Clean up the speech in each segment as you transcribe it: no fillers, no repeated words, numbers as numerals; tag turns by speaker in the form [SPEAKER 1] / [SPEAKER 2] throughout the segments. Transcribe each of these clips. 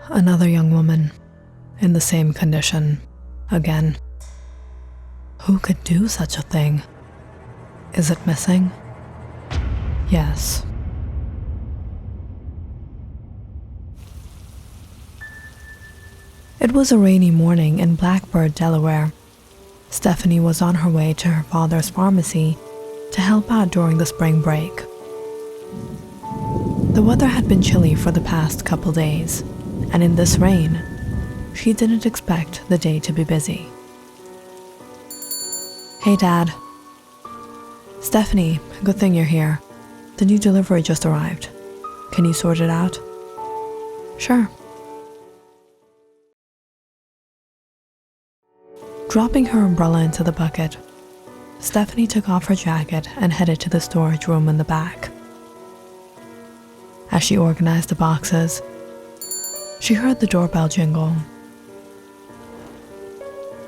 [SPEAKER 1] Another young woman, in the same condition, again. Who could do such a thing? Is it missing? Yes. It was a rainy morning in Blackbird, Delaware. Stephanie was on her way to her father's pharmacy to help out during the spring break. The weather had been chilly for the past couple days, and in this rain, she didn't expect the day to be busy. Hey, Dad. Stephanie, good thing you're here. The new delivery just arrived. Can you sort it out? Sure. Dropping her umbrella into the bucket, Stephanie took off her jacket and headed to the storage room in the back. As she organized the boxes, she heard the doorbell jingle.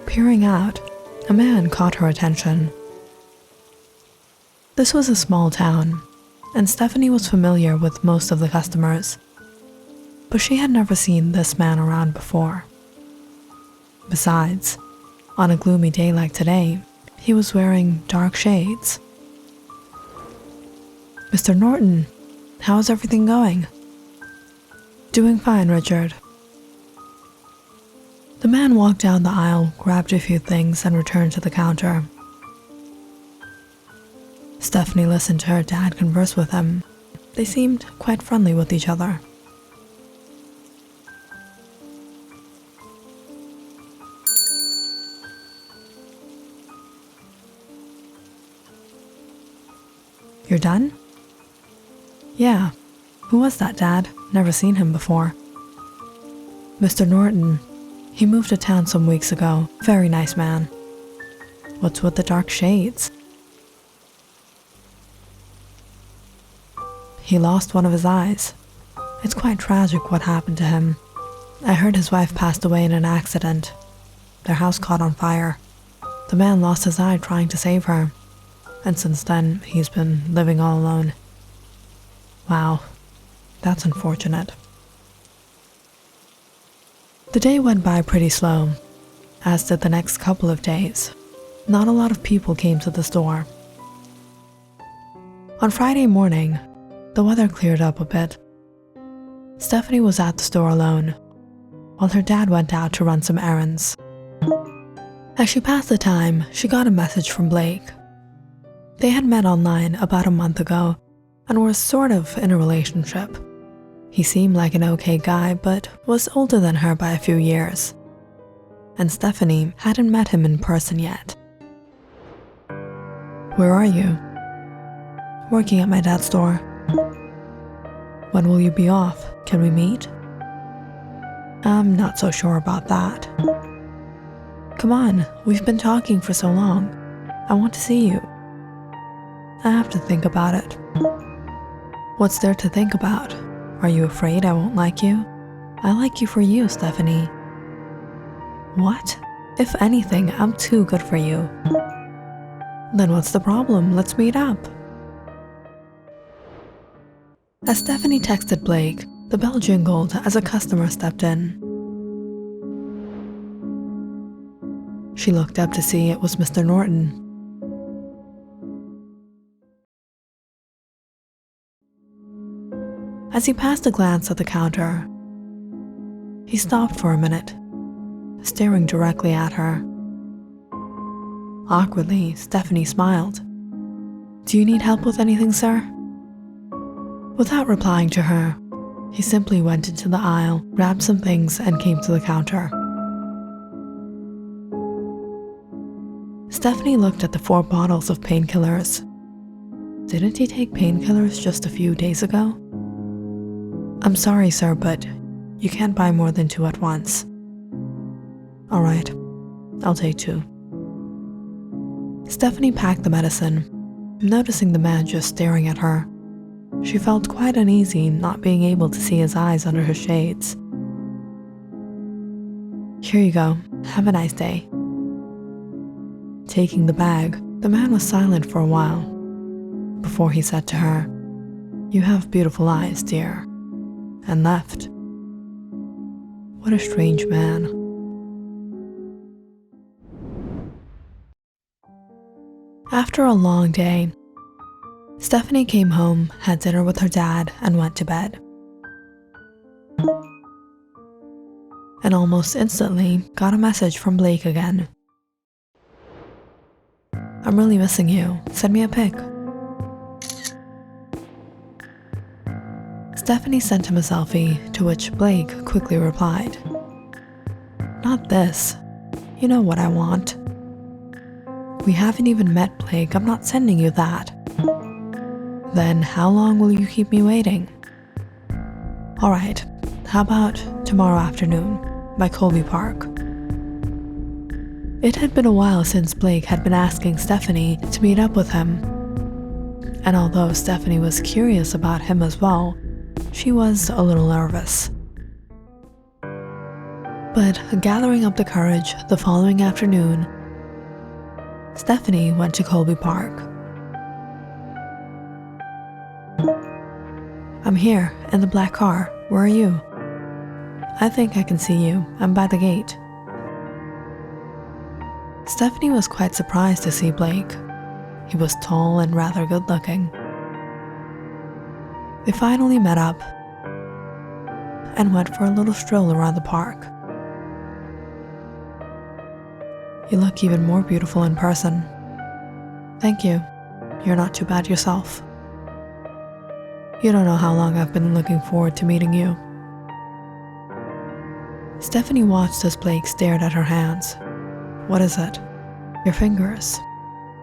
[SPEAKER 1] Peering out, a man caught her attention. This was a small town, and Stephanie was familiar with most of the customers, but she had never seen this man around before. Besides, on a gloomy day like today, he was wearing dark shades. Mr. Norton, how's everything going? Doing fine, Richard. The man walked down the aisle, grabbed a few things, and returned to the counter. Stephanie listened to her dad converse with him. They seemed quite friendly with each other. You're done? Yeah. Who was that, Dad? Never seen him before. Mr. Norton. He moved to town some weeks ago. Very nice man. What's with the dark shades? He lost one of his eyes. It's quite tragic what happened to him. I heard his wife passed away in an accident. Their house caught on fire. The man lost his eye trying to save her. And since then, he's been living all alone. Wow, that's unfortunate. The day went by pretty slow, as did the next couple of days. Not a lot of people came to the store. On Friday morning, the weather cleared up a bit. Stephanie was at the store alone, while her dad went out to run some errands. As she passed the time, she got a message from Blake. They had met online about a month ago and were sort of in a relationship. He seemed like an okay guy, but was older than her by a few years. And Stephanie hadn't met him in person yet. Where are you? Working at my dad's store. When will you be off? Can we meet? I'm not so sure about that. Come on, we've been talking for so long. I want to see you. I have to think about it. What's there to think about? Are you afraid I won't like you? I like you for you, Stephanie. What? If anything, I'm too good for you. Then what's the problem? Let's meet up. As Stephanie texted Blake, the bell jingled as a customer stepped in. She looked up to see it was Mr. Norton. As he passed a glance at the counter, he stopped for a minute, staring directly at her. Awkwardly, Stephanie smiled. Do you need help with anything, sir? Without replying to her, he simply went into the aisle, grabbed some things, and came to the counter. Stephanie looked at the 4 bottles of painkillers. Didn't he take painkillers just a few days ago? I'm sorry, sir, but you can't buy more than 2 at once. All right, I'll take 2. Stephanie packed the medicine, noticing the man just staring at her. She felt quite uneasy not being able to see his eyes under her shades. Here you go. Have a nice day. Taking the bag, the man was silent for a while, before he said to her, You have beautiful eyes, dear, and left. What a strange man. After a long day, Stephanie came home, had dinner with her dad, and went to bed. And almost instantly got a message from Blake again. "I'm really missing you. Send me a pic." Stephanie sent him a selfie, to which Blake quickly replied, "Not this. You know what I want." "We haven't even met, Blake. I'm not sending you that." "Then how long will you keep me waiting?" "Alright, how about tomorrow afternoon, by Colby Park?" It had been a while since Blake had been asking Stephanie to meet up with him. And although Stephanie was curious about him as well, she was a little nervous. But gathering up the courage the following afternoon, Stephanie went to Colby Park. "I'm here, in the black car. Where are you?" "I think I can see you. I'm by the gate." Stephanie was quite surprised to see Blake. He was tall and rather good-looking. They finally met up and went for a little stroll around the park. "You look even more beautiful in person." "Thank you. You're not too bad yourself." "You don't know how long I've been looking forward to meeting you." Stephanie watched as Blake stared at her hands. "What is it?" "Your fingers.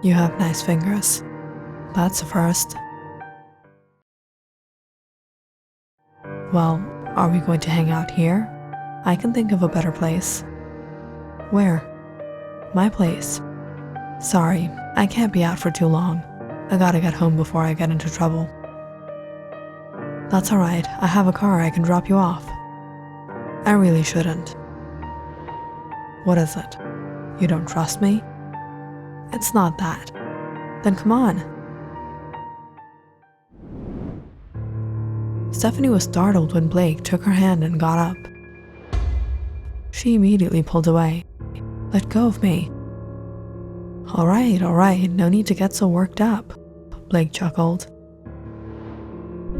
[SPEAKER 1] You have nice fingers." "That's a first." "Well, are we going to hang out here? I can think of a better place." "Where?" "My place." "Sorry, I can't be out for too long. I gotta get home before I get into trouble." "That's alright, I have a car, I can drop you off." "I really shouldn't." "What is it? You don't trust me?" "It's not that." "Then come on." Stephanie was startled when Blake took her hand and got up. She immediately pulled away. "Let go of me." All right, no need to get so worked up," Blake chuckled.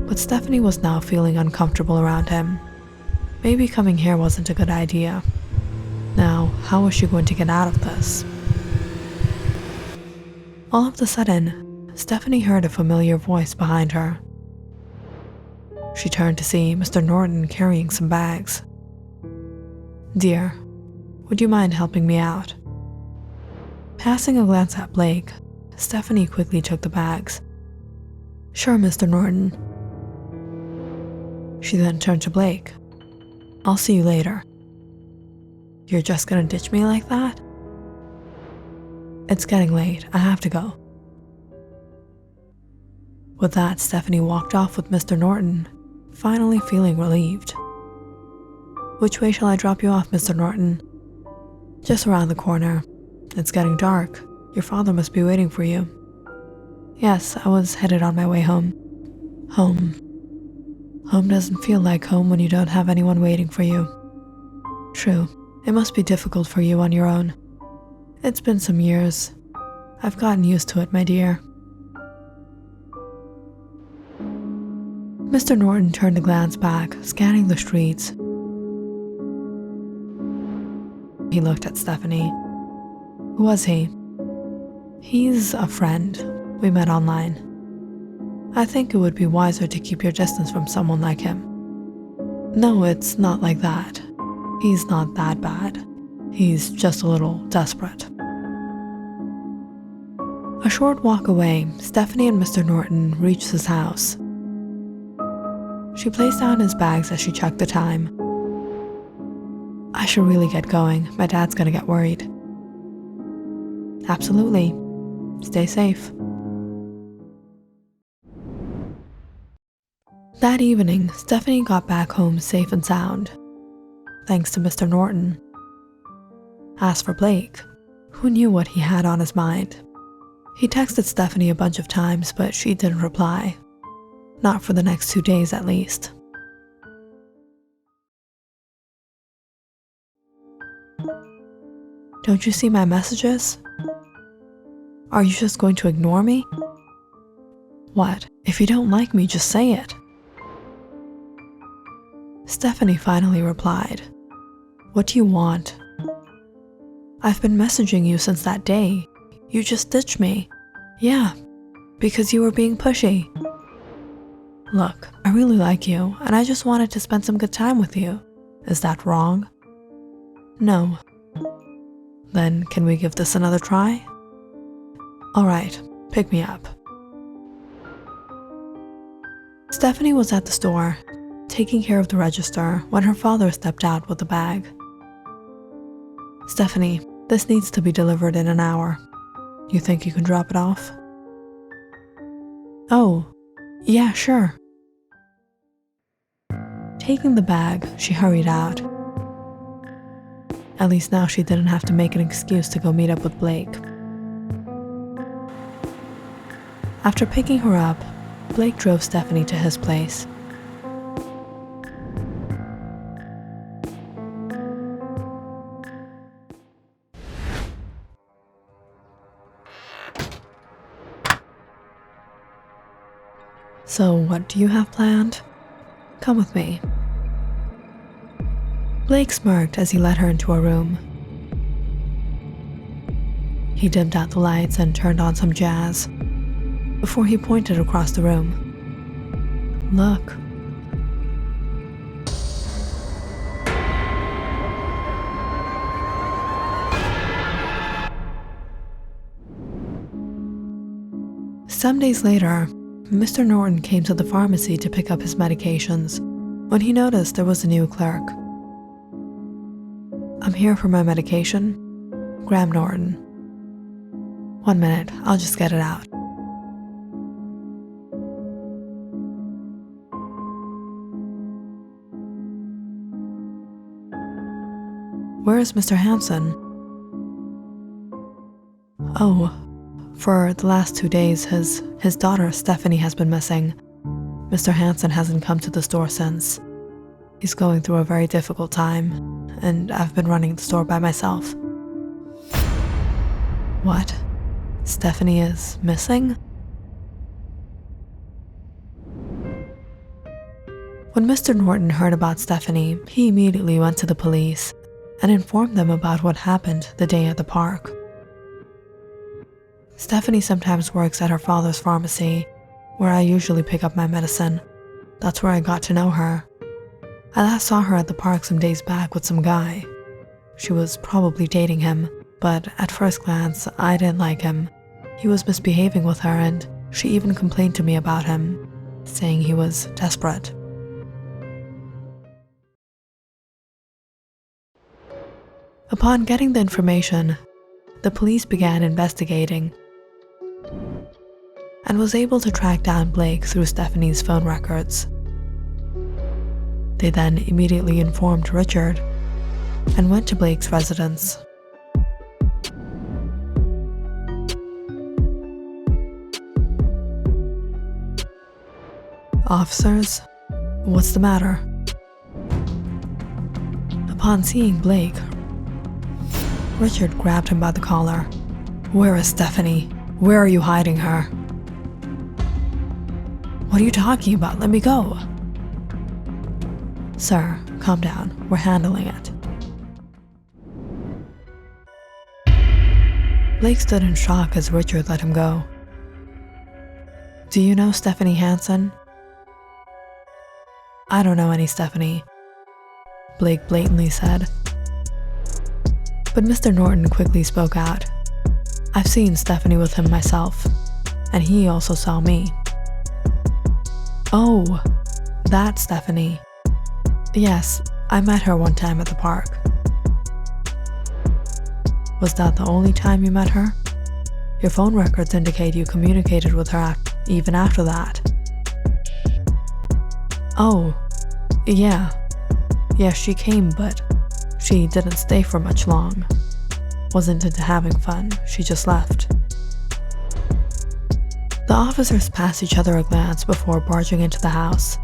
[SPEAKER 1] But Stephanie was now feeling uncomfortable around him. Maybe coming here wasn't a good idea. Now, how was she going to get out of this? All of a sudden, Stephanie heard a familiar voice behind her. She turned to see Mr. Norton carrying some bags. "Dear, would you mind helping me out?" Passing a glance at Blake, Stephanie quickly took the bags. "Sure, Mr. Norton." She then turned to Blake. "I'll see you later." "You're just gonna ditch me like that?" "It's getting late. I have to go." With that, Stephanie walked off with Mr. Norton, finally feeling relieved. "Which way shall I drop you off, Mr. Norton?" "Just around the corner. It's getting dark. Your father must be waiting for you." "Yes, I was headed on my way home." "Home. Home doesn't feel like home when you don't have anyone waiting for you." "True. It must be difficult for you on your own." "It's been some years. I've gotten used to it, my dear." Mr. Norton turned to glance back, scanning the streets. He looked at Stephanie. "Who was he?" "He's a friend. We met online. I think it would be wiser to keep your distance from someone like him." "No, it's not like that. He's not that bad. He's just a little desperate." A short walk away, Stephanie and Mr. Norton reached his house. She placed down his bags as she checked the time. "I should really get going. My dad's gonna get worried." "Absolutely. Stay safe." That evening, Stephanie got back home safe and sound, thanks to Mr. Norton. As for Blake, who knew what he had on his mind? He texted Stephanie a bunch of times, but she didn't reply. Not for the next 2 days at least. Don't you see my messages? Are you just going to ignore me? What? If you don't like me, just say it. Stephanie finally replied, "What do you want? I've been messaging you since that day. You just ditched me." "Yeah, because you were being pushy." "Look, I really like you, and I just wanted to spend some good time with you. Is that wrong?" "No." "Then can we give this another try?" "Alright, pick me up." Stephanie was at the store, taking care of the register, when her father stepped out with the bag. "Stephanie, this needs to be delivered in an hour. You think you can drop it off?" "Oh, yeah, sure." Taking the bag, she hurried out. At least now she didn't have to make an excuse to go meet up with Blake. After picking her up, Blake drove Stephanie to his place. "So what do you have planned? Come with me." Blake smirked as he led her into a room. He dimmed out the lights and turned on some jazz, before he pointed across the room. "Look." Some days later, Mr. Norton came to the pharmacy to pick up his medications when he noticed there was a new clerk. "I'm here for my medication. Graham Norton." "1 minute, I'll just get it out." "Where is Mr. Hansen?" "Oh, for the last 2 days, his daughter Stephanie has been missing. Mr. Hansen hasn't come to the store since. He's going through a very difficult time, and I've been running the store by myself." "What? Stephanie is missing?" When Mr. Norton heard about Stephanie, he immediately went to the police and informed them about what happened the day at the park. "Stephanie sometimes works at her father's pharmacy, where I usually pick up my medicine. That's where I got to know her. I last saw her at the park some days back with some guy. She was probably dating him, but at first glance, I didn't like him. He was misbehaving with her, and she even complained to me about him, saying he was desperate." Upon getting the information, the police began investigating and was able to track down Blake through Stephanie's phone records. They then immediately informed Richard and went to Blake's residence. "Officers, what's the matter?" Upon seeing Blake, Richard grabbed him by the collar. "Where is Stephanie? Where are you hiding her?" "What are you talking about? Let me go." "Sir, calm down. We're handling it." Blake stood in shock as Richard let him go. "Do you know Stephanie Hansen?" "I don't know any Stephanie," Blake blatantly said. But Mr. Norton quickly spoke out. "I've seen Stephanie with him myself, and he also saw me." "Oh, that's Stephanie. Yes, I met her one time at the park." "Was that the only time you met her? Your phone records indicate you communicated with her even after that." "Oh, yeah. Yes, she came, but she didn't stay for much long. Wasn't into having fun, she just left." The officers passed each other a glance before barging into the house.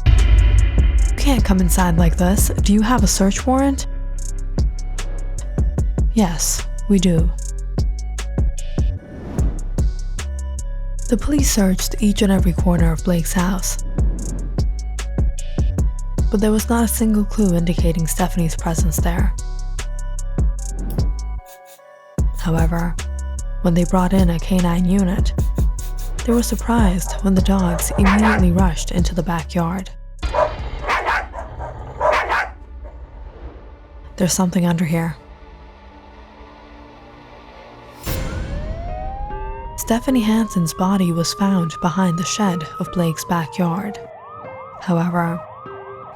[SPEAKER 1] "You can't come inside like this. Do you have a search warrant?" Yes, we do. The police searched each and every corner of Blake's house, but there was not a single clue indicating Stephanie's presence there. However, when they brought in a canine unit, they were surprised when the dogs immediately rushed into the backyard. There's something under here. Stephanie Hansen's body was found behind the shed of Blake's backyard. However,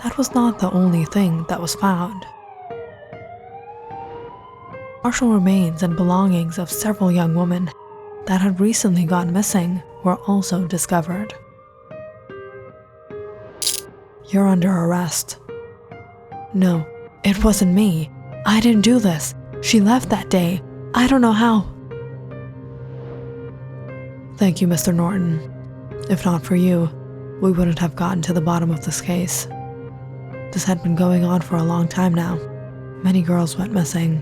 [SPEAKER 1] that was not the only thing that was found. Partial remains and belongings of several young women that had recently gone missing were also discovered. You're under arrest. No, it wasn't me. I didn't do this. She left that day. I don't know how. Thank you, Mr. Norton. If not for you, we wouldn't have gotten to the bottom of this case. This had been going on for a long time now. Many girls went missing,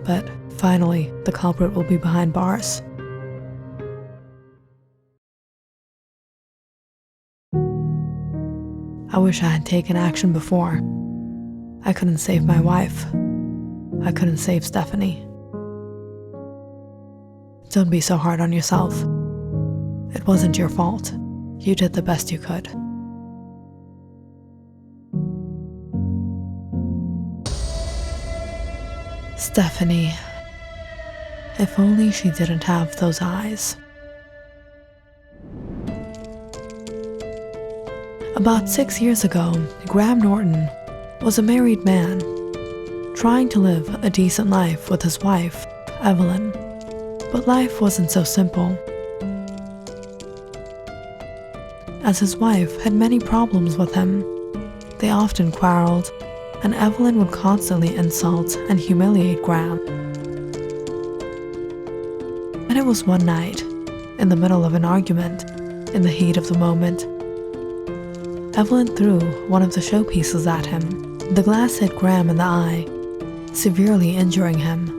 [SPEAKER 1] but finally, the culprit will be behind bars. I wish I had taken action before. I couldn't save my wife. I couldn't save Stephanie. Don't be so hard on yourself. It wasn't your fault. You did the best you could. Stephanie. If only she didn't have those eyes. About 6 years ago, Graham Norton was a married man, trying to live a decent life with his wife, Evelyn. But life wasn't so simple, as his wife had many problems with him. They often quarreled, and Evelyn would constantly insult and humiliate Graham. And it was one night, in the middle of an argument, in the heat of the moment, Evelyn threw one of the showpieces at him. The glass hit Graham in the eye, severely injuring him.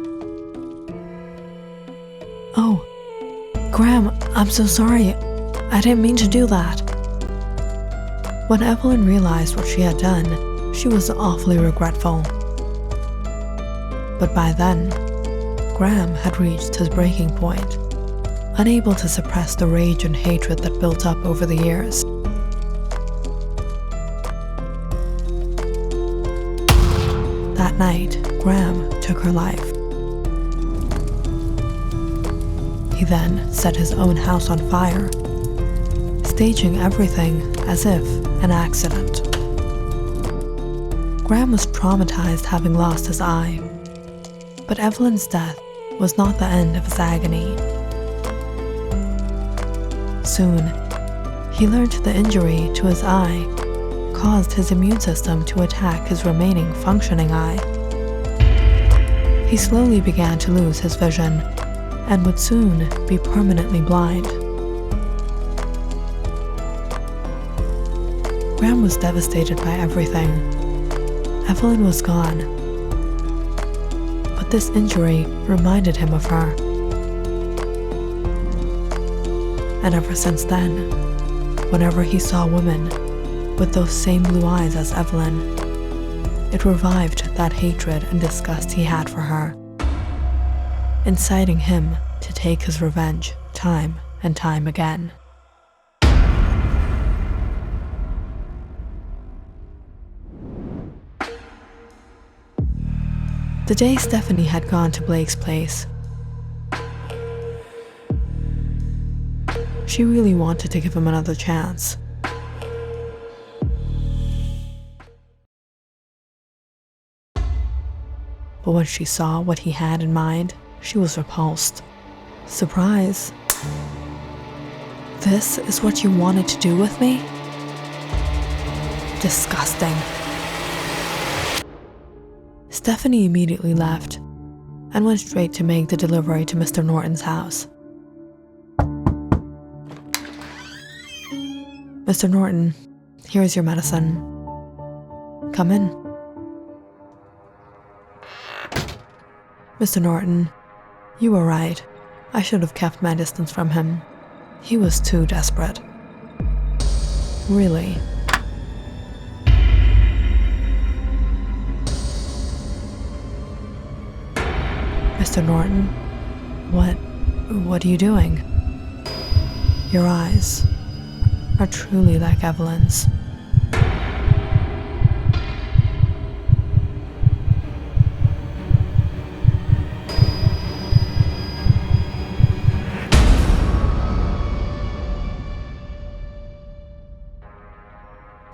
[SPEAKER 1] "Oh, Graham, I'm so sorry. I didn't mean to do that." When Evelyn realized what she had done, she was awfully regretful. But by then, Graham had reached his breaking point, unable to suppress the rage and hatred that built up over the years. That night, Graham took her life. He then set his own house on fire, staging everything as if an accident. Graham was traumatized having lost his eye, but Evelyn's death was not the end of his agony. Soon, he learned the injury to his eye caused his immune system to attack his remaining functioning eye. He slowly began to lose his vision and would soon be permanently blind. Graham was devastated by everything. Evelyn was gone, but this injury reminded him of her. And ever since then, whenever he saw women with those same blue eyes as Evelyn, it revived that hatred and disgust he had for her, inciting him to take his revenge time and time again. The day Stephanie had gone to Blake's place, she really wanted to give him another chance. But when she saw what he had in mind, she was repulsed. Surprise. This is what you wanted to do with me? Disgusting. Stephanie immediately left and went straight to make the delivery to Mr. Norton's house. "Mr. Norton, here's your medicine. Come in." Mr. Norton, you were right. I should have kept my distance from him. He was too desperate. Really. Mr. Norton, what are you doing? Your eyes are truly like Evelyn's.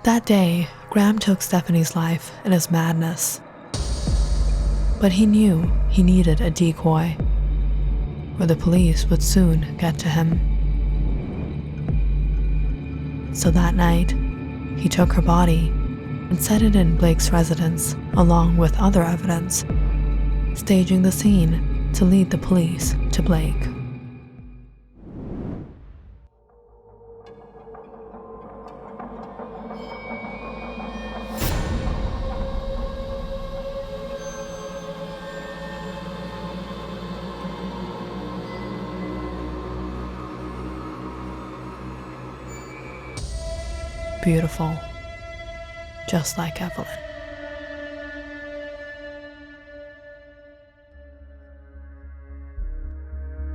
[SPEAKER 1] That day, Graham took Stephanie's life in his madness. But he knew he needed a decoy, or the police would soon get to him. So that night, he took her body and set it in Blake's residence along with other evidence, staging the scene to lead the police to Blake. Beautiful, just like Evelyn.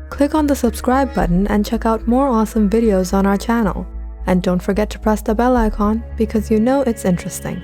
[SPEAKER 1] Click on the subscribe button and check out more awesome videos on our channel. And don't forget to press the bell icon because you know it's interesting.